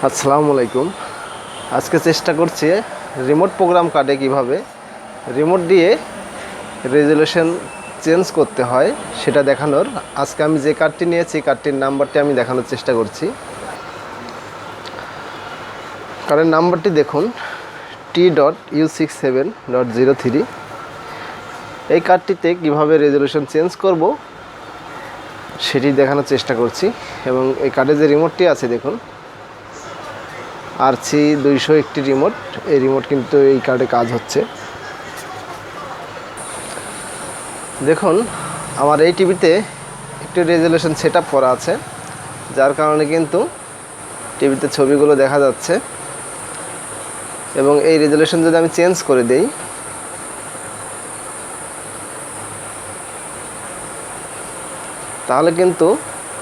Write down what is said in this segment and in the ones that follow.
আসসালামু আলাইকুম। আজকে চেষ্টা করছি রিমোট প্রোগ্রাম কার্ডে কিভাবে রিমোট দিয়ে রেজুলেশন চেঞ্জ করতে হয় সেটা দেখানোর। আজকে আমি যে কার্ডটি নিয়েছি কার্ডটির নাম্বারটি আমি দেখানোর চেষ্টা করছি। কার্ডের নাম্বারটি দেখুন t.u67.03। এই কার্ডটিতে কিভাবে রেজুলেশন চেঞ্জ করব সেটি দেখানোর চেষ্টা করছি। এবং এই কার্ডে যে রিমোটটি আছে দেখুন RC 200 একটি রিমোট। এই রিমোট কিন্তু এই কার্ডে কাজ হচ্ছে। দেখুন আমার এই টিভিতে একটু রেজুলেশন সেট আপ করা আছে, যার কারণে কিন্তু টিভিতে ছবিগুলো দেখা যাচ্ছে। এবং এই রেজুলেশন যদি আমি চেঞ্জ করে দেই তাহলে কিন্তু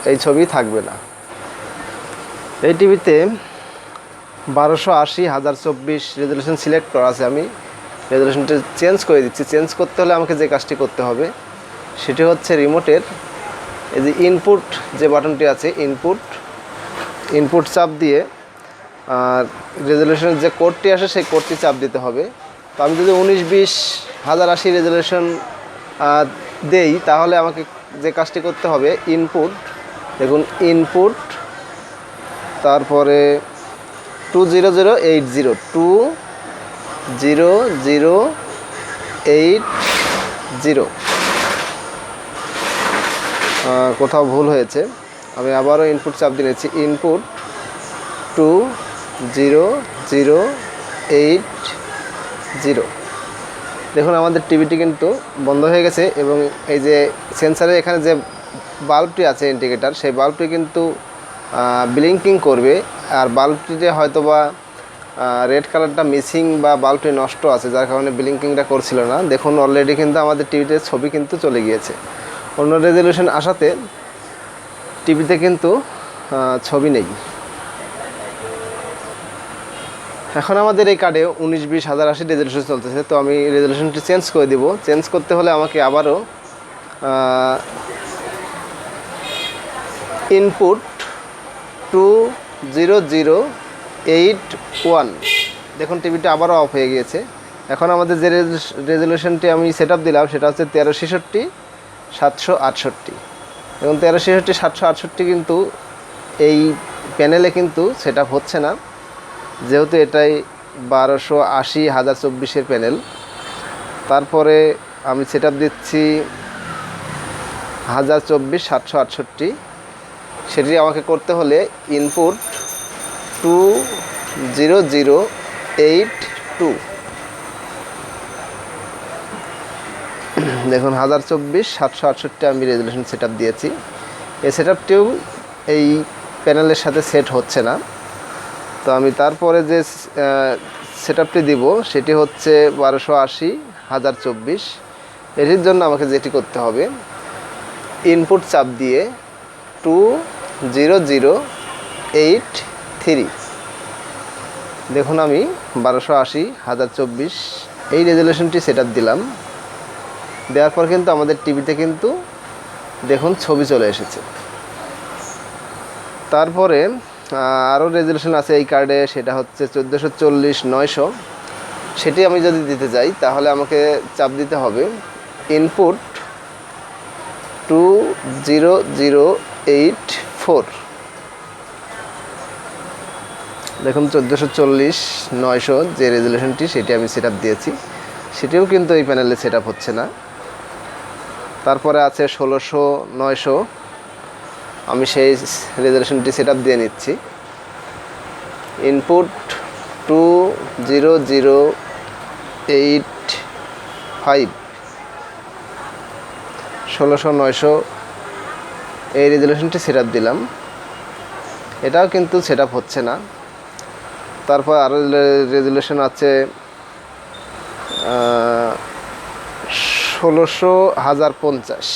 এই ছবি থাকবে না। এই টিভিতে 1280/1024 রেজুলেশন সিলেক্ট করা আছে। আমি রেজুলেশনটা চেঞ্জ করে দিচ্ছি। চেঞ্জ করতে হলে আমাকে যে কাজটি করতে হবে সেটি হচ্ছে রিমোটের এই যে ইনপুট যে বাটনটি আছে ইনপুট চাপ দিয়ে রেজুলেশনের যে কোডটি আসে সেই কোডটি চাপ দিতে হবে। তো আমি যদি 19-20/1080 রেজুলেশন দেই তাহলে আমাকে যে কাজটি করতে হবে ইনপুট, দেখুন ইনপুট, তারপরে 20080 কোথাও ভুল হয়েছে, আমি আবারও ইনপুট চাপ দিয়ে নিচ্ছি। ইনপুট 20080। দেখুন আমাদের টিভিটি কিন্তু বন্ধ হয়ে গেছে এবং এই যে সেন্সারের এখানে যে বাল্বটি আছে ইন্ডিকেটার, সেই বাল্বটি কিন্তু ব্লিঙ্কিং করবে। আর বাল্বটিতে হয়তো বা রেড কালারটা মিসিং বা বাল্বটি নষ্ট আছে, যার কারণে ব্লিঙ্কিংটা করছিল না। দেখুন অলরেডি কিন্তু আমাদের টিভিতে ছবি কিন্তু চলে গিয়েছে। অন্য রেজুলেশন আসাতে টিভিতে কিন্তু ছবি নেই। এখন আমাদের এই কার্ডে 19-20/1080 রেজুলেশন চলতেছে। তো আমি রেজুলেশনটি চেঞ্জ করে দিব। চেঞ্জ করতে হলে আমাকে আবারও ইনপুট 20081। দেখুন টিভিটা আবারও অফ হয়ে গিয়েছে। এখন আমাদের যে রেজুলেশনটি আমি সেট আপ দিলাম সেটা হচ্ছে 1366/768। এবং 1366/768 কিন্তু এই প্যানেলে কিন্তু সেট আপ হচ্ছে না, যেহেতু এটাই 1280/1024 প্যানেল। তারপরে আমি সেট আপ দিচ্ছি 1024/768। সেটি আমাকে করতে হলে ইনপুট 20082। দেখুন 1024/768 আমি রেজুলেশন সেট আপ দিয়েছি। এই সেট আপটিও এই প্যানেলের সাথে সেট হচ্ছে না। তো আমি তারপরে যে সেট আপটি দিব সেটি হচ্ছে 1280/1024। এটির জন্য আমাকে যেটি করতে হবে ইনপুট চাপ দিয়ে 20083। দেখুন আমি 1280/1024 এই রেজুলেশনটি সেট আপ দিলাম। দেওয়ার পর কিন্তু আমাদের টিভিতে কিন্তু দেখুন ছবি চলে এসেছে। তারপরে আরও রেজুলেশন আছে এই কার্ডে, সেটা হচ্ছে 1440/900। সেটি আমি যদি দিতে যাই তাহলে আমাকে চাপ দিতে হবে ইনপুট 20084। দেখুন 1440/900 যে রেজুলেশনটি সেটি আমি সেট আপ দিয়েছি, সেটিও কিন্তু এই প্যানেলে সেট আপ হচ্ছে না। তারপরে আছে 1600/900। আমি সেই রেজুলেশনটি সেট আপ দিয়ে নিচ্ছি। ইনপুট 20085। 1600/900 এই রেজুলেশনটি সেট আপ দিলাম, এটাও কিন্তু সেট আপ হচ্ছে না। তারপর আরও রেজুলেশন আছে 1600/1050।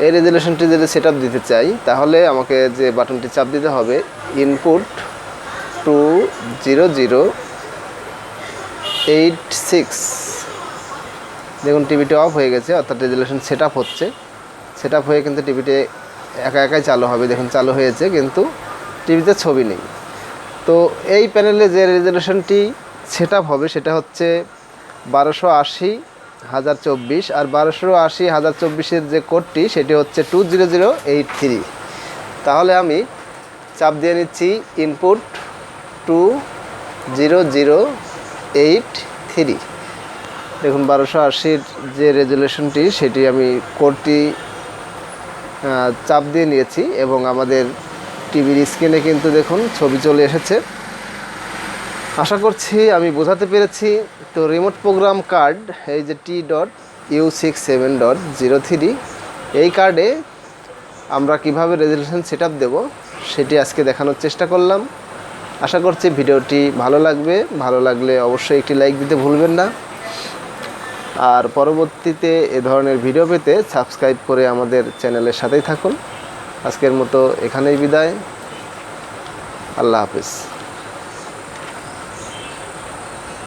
এই রেজুলেশনটি যদি সেট আপ দিতে চাই তাহলে আমাকে যে বাটনটি চাপ দিতে হবে ইনপুট 20086। দেখুন টিভিটি অফ হয়ে গেছে, অর্থাৎ রেজুলেশন সেট আপ হচ্ছে। সেট আপ হয়ে কিন্তু টিভিটি একা একাই চালু হবে। দেখুন চালু হয়েছে, কিন্তু টিভিতে ছবি নেই। তো এই প্যানেলে যে রেজুলেশনটি সেট আপ হবে সেটা হচ্ছে 1280/1024, আর 1280/1024 যে কোডটি সেটি হচ্ছে 20083। তাহলে আমি চাপ দিয়ে নিচ্ছি ইনপুট 20083। দেখুন 1280-র যে রেজুলেশনটি সেটি আমি কোডটি চাপ দিয়ে নিয়েছি এবং আমাদের টিভির স্ক্রিনে কিন্তু দেখুন ছবি চলে এসেছে। আশা করছি আমি বোঝাতে পেরেছি। তো রিমোট প্রোগ্রাম কার্ড, এই যে t.u67.03, এই কার্ডে আমরা কিভাবে রেজুলেশন সেট আপ দেবো সেটি আজকে দেখানোর চেষ্টা করলাম। আশা করছি ভিডিওটি ভালো লাগবে। ভালো লাগলে অবশ্যই একটি লাইক দিতে ভুলবেন না। আর পরবর্তীতে এ ধরনের ভিডিও পেতে সাবস্ক্রাইব করে আমাদের চ্যানেলের সাথেই থাকুন। আজকের মতো এখানেই বিদায়। আল্লাহ হাফেজ।